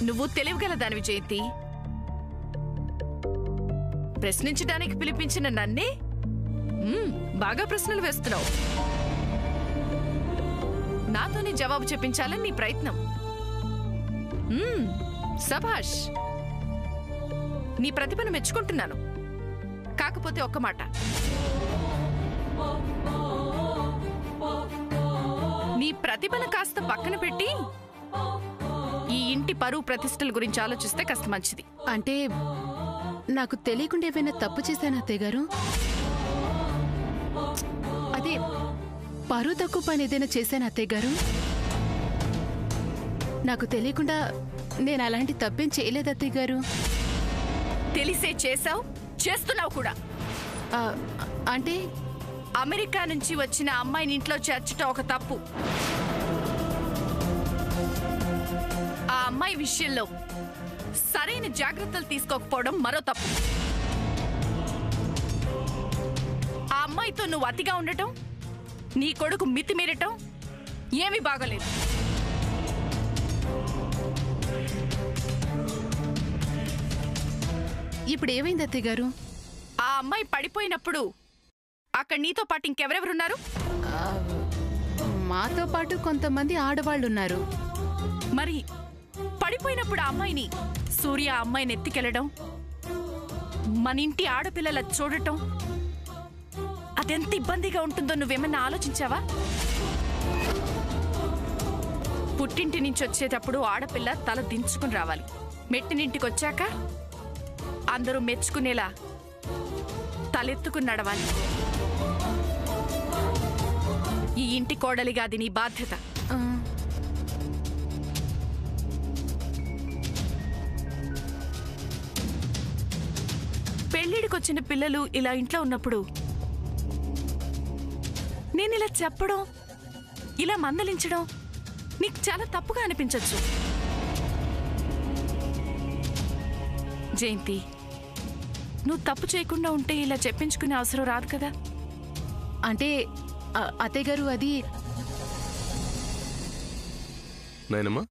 నువ్వు తెలివిగల దానివి జయంతి. ప్రశ్నించడానికి పిలిపించిన నన్నే బాగా ప్రశ్నలు వేస్తున్నావు. నాతోనే జవాబు చెప్పించాలని నీ ప్రయత్నం. సభాష్, నీ ప్రతిభను మెచ్చుకుంటున్నాను. కాకపోతే ఒక్క మాట, నీ ప్రతిభను కాస్త పక్కన పెట్టి ఈ ఇంటి పరువు ప్రతిష్టల గురించి ఆలోచిస్తే కాస్త మంచిది. అంటే నాకు తెలియకుండా ఏమైనా తప్పు చేశాను అత్తయ్య గారు? అదే పరువు తక్కువ పని ఏదైనా చేశాను అత్తయ్య గారు? నాకు తెలియకుండా నేను అలాంటి తప్పేం చేయలేదు అత్తయ్య గారు. తెలిసే చేశావు, చేస్తున్నావు కూడా. అంటే అమెరికా నుంచి వచ్చిన అమ్మాయిని ఇంట్లో చేర్చటం ఒక తప్పు. ఆ అమ్మాయి విషయంలో సరైన జాగ్రత్తలు తీసుకోకపోవడం మరో తప్పు. ఆ అమ్మాయితో నువ్వు అతిగా ఉండటం, నీ కొడుకు మితిమీరటం ఏమీ బాగలేదు. ఇప్పుడు ఏమైంది అత్తయ్య గారు? ఆ అమ్మాయి పడిపోయినప్పుడు అక్కడ నీతో పాటు ఇంకెవరెవరున్నారు? మాతో పాటు కొంతమంది ఆడవాళ్ళున్నారు. మరి పడిపోయినప్పుడు ఆ అమ్మాయిని సూర్య ఆ అమ్మాయిని ఎత్తికెళ్లడం, మన ఇంటి ఆడపిల్లల చూడటం అదెంత ఇబ్బందిగా ఉంటుందో నువ్వేమన్నా ఆలోచించావా? పుట్టింటి నుంచి వచ్చేటప్పుడు ఆడపిల్ల తల దించుకుని రావాలి. మెట్టినింటికి వచ్చాక అందరూ మెచ్చుకునేలా తలెత్తుకుని నడవాలి. ఈ ఇంటి కోడలిగా అది నీ బాధ్యత. పెళ్లిడికొచ్చిన పిల్లలు ఇలా ఇంట్లో ఉన్నప్పుడు నేను ఇలా చెప్పడం, ఇలా మందలించడం నీకు చాలా తప్పుగా అనిపించొచ్చు. జయంతి, నువ్వు తప్పు చేయకుండా ఉంటే ఇలా చెప్పించుకునే అవసరం రాదు కదా. అంటే అత్తయ్య గారు అది నాయనమ్మా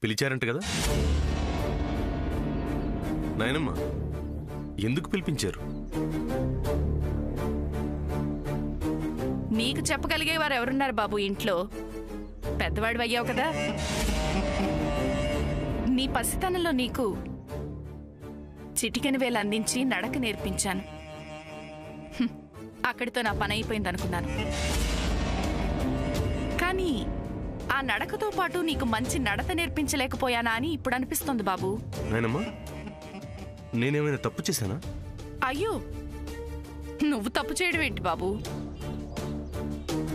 పిలిచారంట కదా? నాయనమ్మా ఎందుకు పిలిపించారు? నీకు చెప్పగలిగే వారు ఎవరున్నారు బాబు ఇంట్లో? పెద్దవాడు అయ్యావు కదా. నీ పసితనంలో నీకు చిటికెన వేలు అందించి నడక నేర్పించాను. అక్కడితో నా పని అయిపోయింది అనుకున్నాను. కానీ ఆ నడకతో పాటు నీకు మంచి నడత నేర్పించలేకపోయానా అని ఇప్పుడు అనిపిస్తోంది బాబు. నాయనమ్మా నేనేమైనా తప్పు చేశానా? అయ్యో, నువ్వు తప్పు చేయడం ఏంటి బాబు?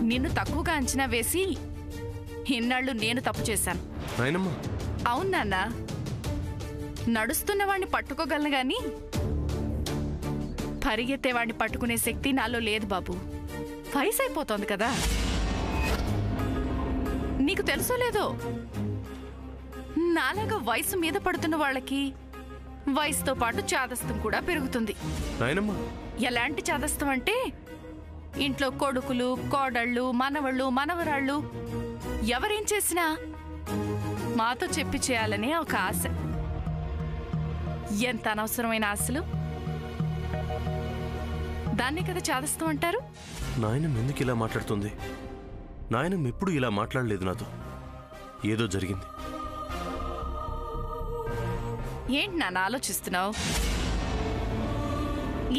నిన్ను తక్కువగా అంచనా వేసి ఇన్నాళ్ళు నేను తప్పు చేశాను. నాయనమ్మా అవును నాన్న, నడుస్తున్నవాణ్ణి పట్టుకోగలను గాని పరిగెత్తేవాడిని పట్టుకునే శక్తి నాలో లేదు బాబు. వయసు అయిపోతోంది కదా. నీకు తెలుసో లేదో, నాలాగా వయసు మీద పడుతున్న వాళ్ళకి వయసుతో పాటు చాదస్తం కూడా పెరుగుతుంది. ఎలాంటి చాదస్తం అంటే ఇంట్లో కొడుకులు, కోడళ్ళు, మనవళ్ళు, మనవరాళ్ళు ఎవరేం చేసినా మాతో చెప్పి చేయాలనే ఒక ఆశ. ఎంత అనవసరమైన ఆశలు! దాన్నే కదా చాదస్తం అంటారు. నాయనమ్మ ఎందుకు ఇలా మాట్లాడుతుంది? నాయనమ్మ ఎప్పుడు ఇలా మాట్లాడలేదు నాతో. ఏదో జరిగింది. ఏంటి నాన్న ఆలోచిస్తున్నావు?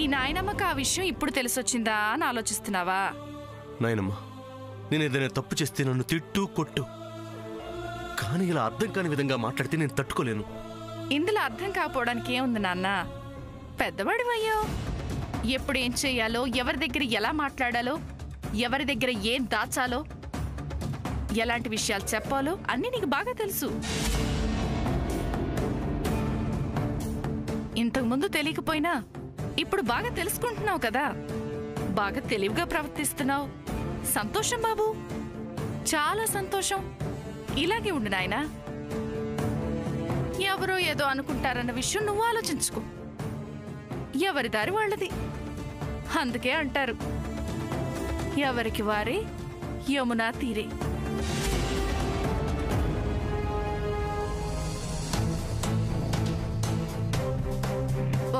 ఈ నాయనమ్మకు ఆ విషయం ఇప్పుడు తెలిసొచ్చిందా అని ఆలోచిస్తున్నావా? నాయనమ్మ నేను ఏదైనా తప్పు చేస్తే నన్ను తిట్టు కొట్టు, కానీ ఇలా అర్థం కాని విధంగా మాట్లాడితే నేను తట్టుకోలేను. ఇందులో అర్థం కాకపోవడానికి ఏముంది నాన్న? పెద్దవాడివయ్యో. ఎప్పుడు ఏం చెయ్యాలో, ఎవరి దగ్గర ఎలా మాట్లాడాలో, ఎవరి దగ్గర ఏం దాచాలో, ఎలాంటి విషయాలు చెప్పాలో అన్నీ నీకు బాగా తెలుసు. ఇంతకుముందు తెలియకపోయినా ఇప్పుడు బాగా తెలుసుకుంటున్నావు కదా. బాగా తెలివిగా ప్రవర్తిస్తున్నావు. సంతోషం బాబు, చాలా సంతోషం. ఇలాగే ఉండు నాయనా. ఎవరో ఏదో అనుకుంటారన్న విషయం నువ్వు ఆలోచించుకో. ఎవరి దారి వాళ్ళది. అందుకే అంటారు, ఎవరికి వారే యమునా తీరే.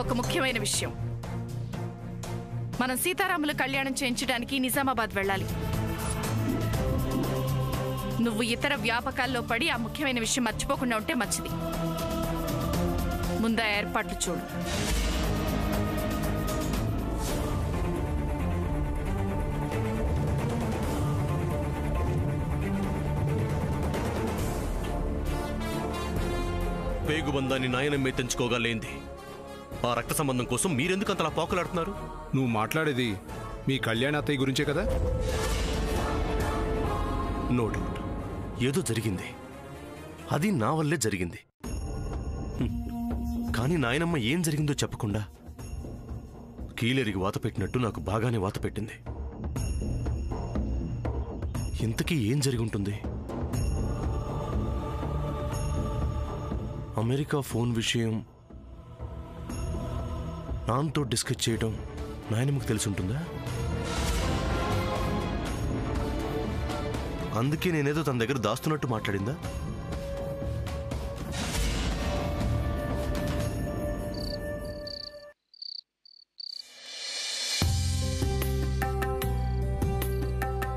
ఒక ముఖ్యమైన విషయం. మనం సీతారాముల కళ్యాణం చేయించడానికి నిజామాబాద్ వెళ్ళాలి. నువ్వు ఇతర వ్యాపకాల్లో పడి ఆ ముఖ్యమైన విషయం మర్చిపోకుండా ఉంటే మంచిది. ముందా ఏర్పాట్లు చూడు. పేగుబంధాన్ని నాయనమ్మే తెంచుకోగలేంది. ఆ రక్త సంబంధం కోసం మీరెందుకు అంతలా పోకలాడుతున్నారు? నువ్వు మాట్లాడేది మీ కళ్యాణ అత్తయ్య గురించే కదా? నో డౌట్, ఏదో జరిగింది. అది నా వల్లే జరిగింది. కానీ నాయనమ్మ ఏం జరిగిందో చెప్పకుండా కీలేరికి వాత పెట్టినట్టు నాకు బాగానే వాత పెట్టింది. ఇంతకీ ఏం జరిగి ఉంటుంది? అమెరికా ఫోన్ విషయం నాన్నతో డిస్కస్ చేయడం నాయనమ్మకు తెలిసి ఉంటుందా? అందుకే నేనేదో తన దగ్గర దాస్తున్నట్టు మాట్లాడిందా?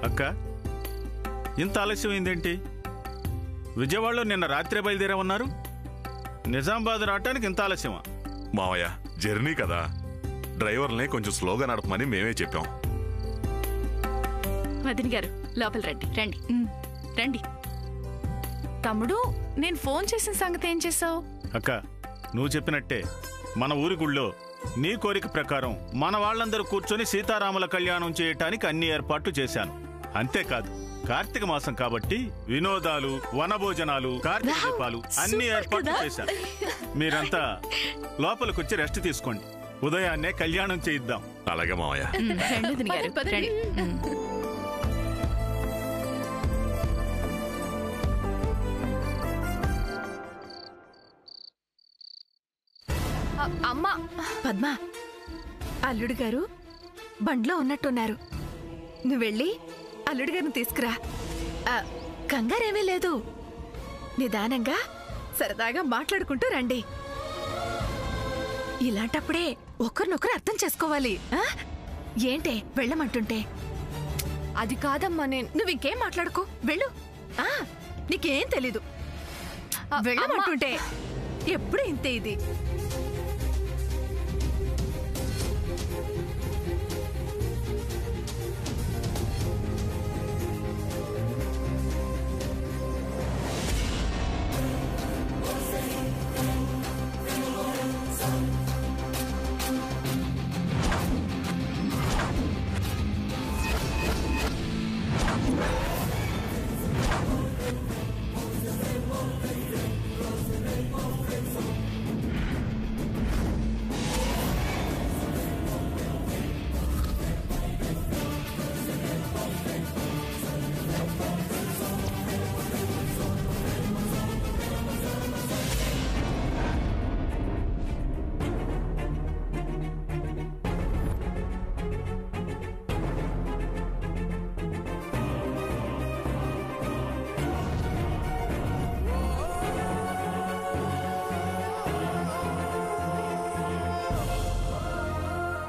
అక్క, ఇంత ఆలస్యమైందేంటి? విజయవాడలో నిన్న రాత్రే బయలుదేరామన్నారు. నిజామాబాద్ రావటానికి ఇంత ఆలస్యమా? మావయ్య, జర్నీ కదా, డ్రైవర్ని కొంచెం స్లోగా నడపమని మేమే చెప్పాం. వదిన గారు లోపల రండి. రండి రండి. తమ్ముడు, నేను ఫోన్ చేసిన సంగతి ఏం చేసావు? అక్క, నువ్వు చెప్పినట్టే మన ఊరి గుళ్ళో నీ కోరిక ప్రకారం మన వాళ్ళందరూ కూర్చొని సీతారాముల కళ్యాణం చేయటానికి అన్ని ఏర్పాట్లు చేశాను. అంతేకాదు, కార్తీక మాసం కాబట్టి వినోదాలు, వనభోజనాలు, కార్తీక దీపాలు అన్ని ఏర్పాట్లు చేశాను. మీరంతా లోపలికొచ్చి రెస్ట్ తీసుకోండి. ఉదయాన్నే కళ్యాణం చేయిద్దాం. అలాగే మావయ్య. అమ్మా, పద్మ, అల్లుడు గారు బండ్లో ఉన్నట్టున్నారు. నువ్వు వెళ్ళి అల్లుడు గారిని తీసుకురా. కంగారేమీ లేదు, నిదానంగా సరదాగా మాట్లాడుకుంటూ రండి. ఇలాంటప్పుడే ఒకరినొకరు అర్థం చేసుకోవాలి. ఏంటే వెళ్ళమంటుంటే? అది కాదమ్మా, నువ్వు ఇంకేం మాట్లాడుకో, వెళ్ళు. నీకేం తెలీదు, వెళ్ళమంటుంటే ఎప్పుడు ఇంతే. ఇది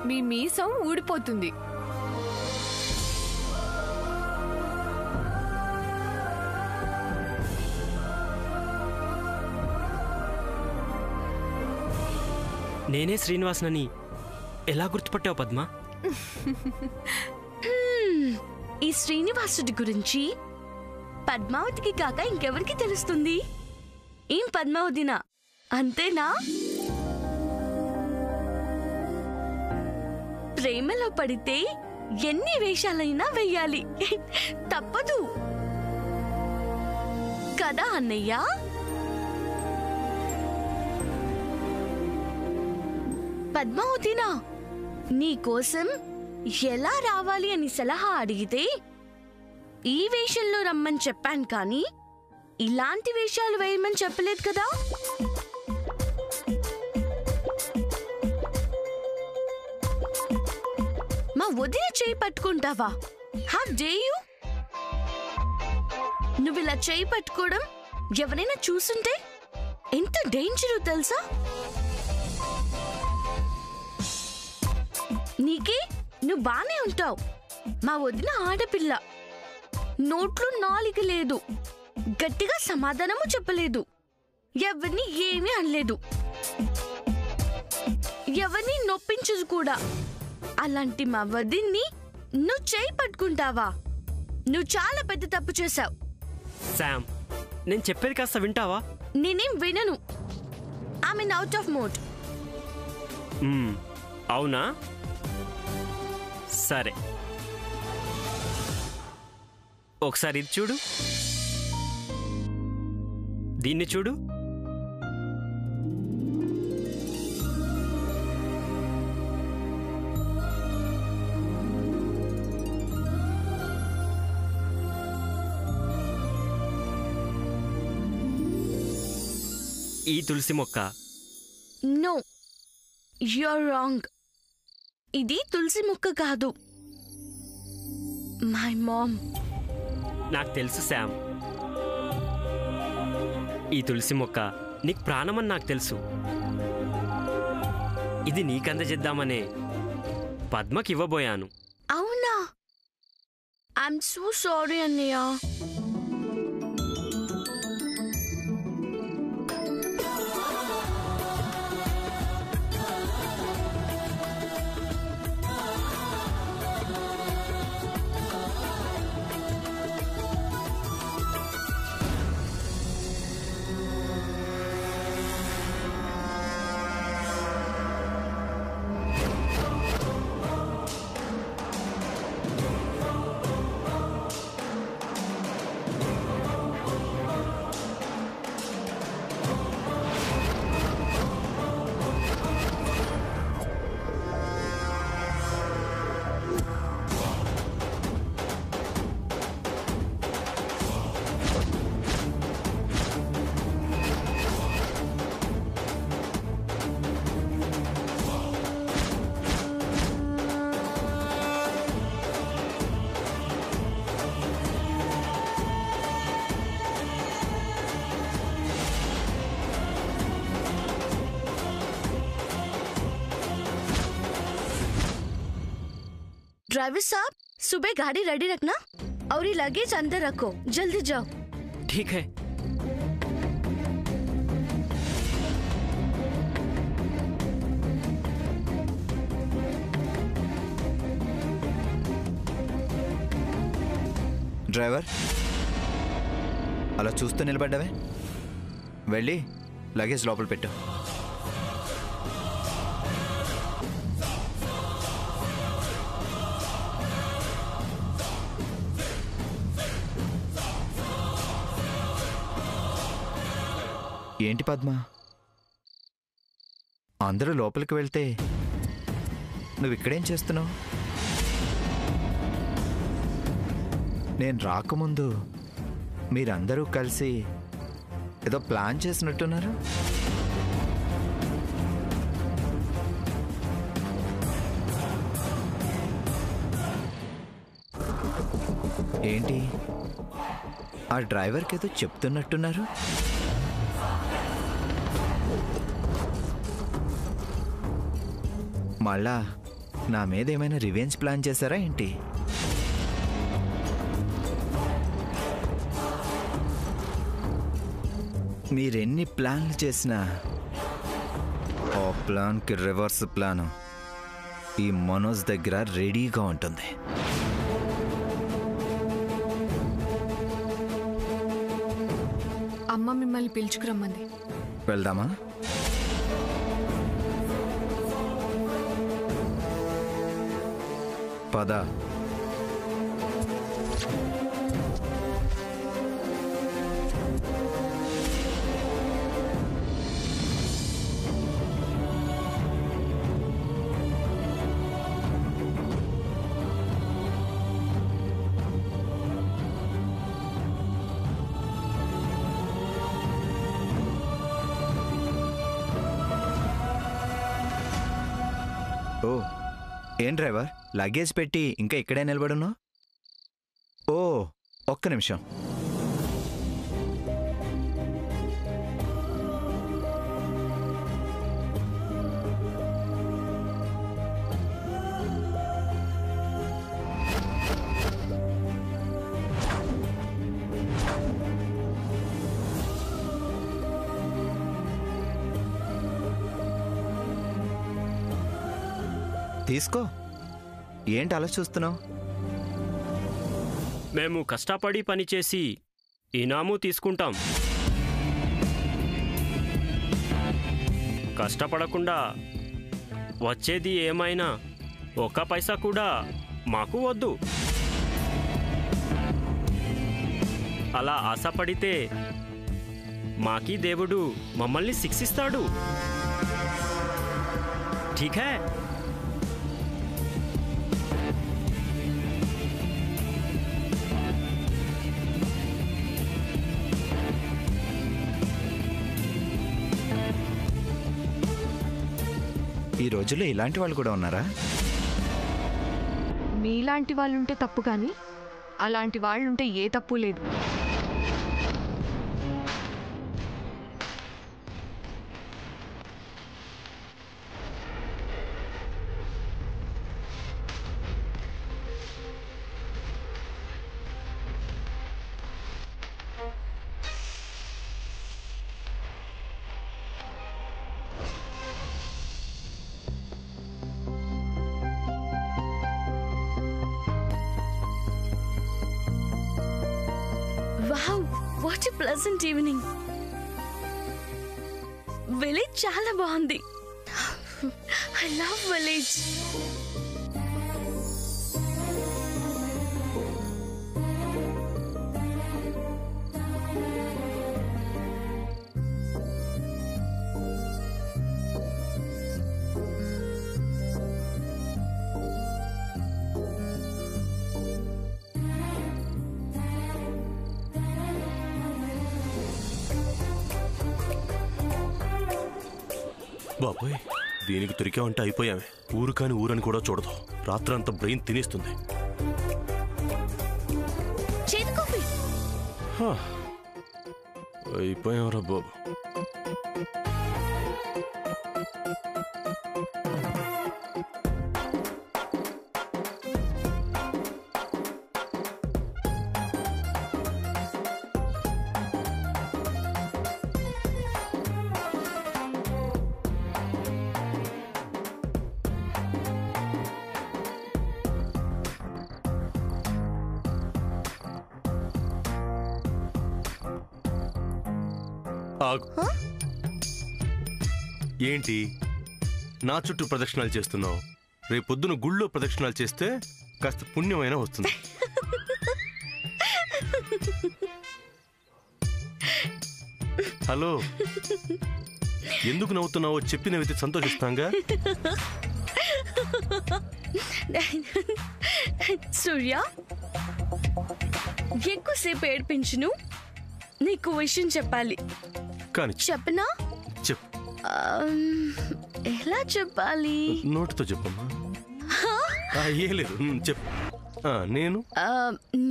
మీ మీసం ఊడిపోతుంది. నేనే శ్రీనివాసనని ఎలా గుర్తుపట్టావు పద్మ? ఈ శ్రీనివాసుడి గురించి పద్మావతికి కాక ఇంకెవరికి తెలుస్తుంది? ఏం పద్మావతినా, అంతేనా? ప్రేమలో పడితే ఎన్ని వేషాలైనా వెయ్యాలి, తప్పదు కదా అన్నయ్య? పద్మావతినా, నీకోసం ఎలా రావాలి అని సలహా అడిగితే ఈ వేషంలో రమ్మని చెప్పాను, కానీ ఇలాంటి వేషాలు వేయమని చెప్పలేదు కదా. మా వదిన చేయి పట్టుకుంటావా? How day you? నువ్వు ఇలా చేయి పట్టుకోవడం ఎవరైనా చూసుంటే ఎంత డేంజరో తెలుసా? నీకే నువ్వు బానే ఉంటావు. మా వదిన ఆడపిల్ల, నోట్లో నాలిక లేదు, గట్టిగా సమాధానము చెప్పలేదు, ఎవరిని ఏమీ అనలేదు, ఎవరిని నొప్పించదు కూడా. అలాంటి మా వదిన్ని నువ్వు చేయి పట్టుకుంటావా? నువ్వు చాలా పెద్ద తప్పు చేశావు. శామ్, నేను చెప్పేది కాస్త వింటావా? నేనేం వినను. I mean out of mood. అవునా? సరే, ఒకసారి ఇది చూడు, దీన్ని చూడు. ఈ తులసి మొక్క. No, you're wrong. ఇది తులసి మొక్క కాదు, మై మామ్. నాకు తెలుసు శామ్, ఈ తులసి మొక్క నీకు ప్రాణమని నాకు తెలుసు. ఇది నీకందజేద్దామనే పద్మకి ఇవ్వబోయాను. అవునా? ఐఎమ్ సో సారీ అన్నయ్య. ड्राइवर साहब, सुबह गाड़ी रेडी रखना और ये लगेज अंदर रखो, जल्दी जाओ। ठीक है। డ్రైవర్, అలా చూస్తూ నిలబడ్డావే, వెళ్ళి లగేజ్ లోపల పెట్టు. ఏంటి పద్మ, అందరూ లోపలికి వెళ్తే నువ్వు ఇక్కడేం చేస్తున్నావు? నేను రాకముందు మీరందరూ కలిసి ఏదో ప్లాన్ చేసినట్టున్నారు. ఏంటి, ఆ డ్రైవర్కి ఏదో చెప్తున్నట్టున్నారు? మళ్ళా నా మీద ఏమైనా రివెంజ్ ప్లాన్ చేశారా ఏంటి? మీరెన్ని ప్లాన్లు చేసినా ఆ ప్లాన్కి రివర్స్ ప్లాన్ ఈ మనోజ్ దగ్గర రెడీగా ఉంటుంది. అమ్మ మిమ్మల్ని పిలుచుకురమ్మంది. వెళ్దామా? పద. ఓ, ఏం డ్రైవర్, లగేజ్ పెట్టి ఇంకా ఇక్కడే నిలబడున్నావు? ఓ, ఒక్క నిమిషం. తీసుకో. ఏంటి అలా చూస్తున్నావు? మేము కష్టపడి పనిచేసి ఇనాము తీసుకుంటాం. కష్టపడకుండా వచ్చేది ఏమైనా ఒక్క పైసా కూడా మాకు వద్దు. అలా ఆశపడితే మాకీ దేవుడు మమ్మల్ని శిక్షిస్తాడు. ఠీక్ హై? ఈ రోజుల్లో ఇలాంటి వాళ్ళు కూడా ఉన్నారా? మీలాంటి వాళ్ళుంటే తప్పు కానీ అలాంటి వాళ్ళుంటే ఏ తప్పు లేదు. Wow, what a pleasant evening. Village చాలా బాగుంది. I love village. బాబోయ్, దీనికి దొరికామంటే అయిపోయామే. ఊరు కాని ఊరని కూడా చూడదు. రాత్రంతా బ్రెయిన్ తినేస్తుంది. అయిపోయావురా బాబు. ఏంటి నా చుట్టూ ప్రదక్షిణాలు చేస్తున్నావు? రేపొద్దున గుళ్ళో ప్రదక్షిణాలు చేస్తే కాస్త పుణ్యమైనా వస్తుంది. హలో, ఎందుకు నవ్వుతున్నావో చెప్పినవైతే సంతోషిస్తాంగా. సూర్య, ఎక్కువసేపు ఏడ్పించును. నీకు విషయం చెప్పాలి. కానీ చెప్పనా? చెప్పు. ఎలా చెప్పాలి? నోటితో చెప్పమ్మా. ఏం లేదు, చెప్పు. నేను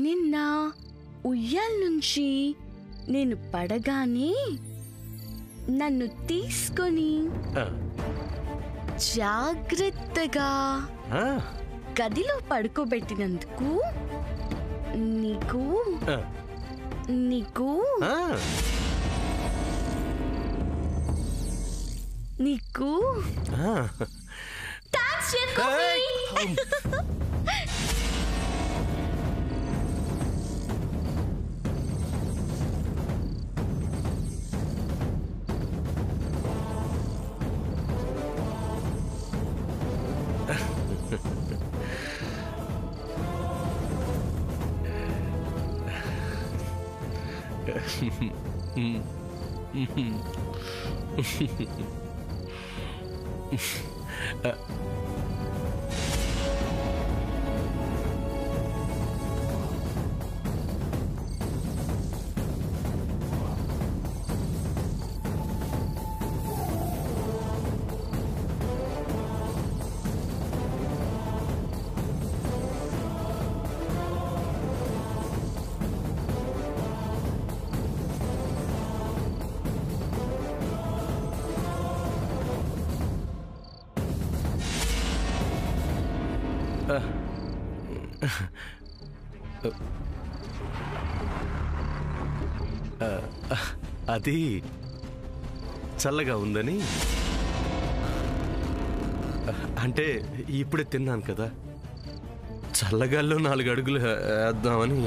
నిన్న ఉయ్యాల నుంచి నేను పడగానే నన్ను తీసుకొని జాగ్రత్తగా గదిలో పడుకోబెట్టినందుకు నీకు నీకు నీకు థాంక్స్ చెప్పుకోవాలి. అది చల్లగా ఉందని. అంటే ఇప్పుడే తిన్నాను కదా, చల్లగాల్లో 4 అడుగులు వేద్దామని.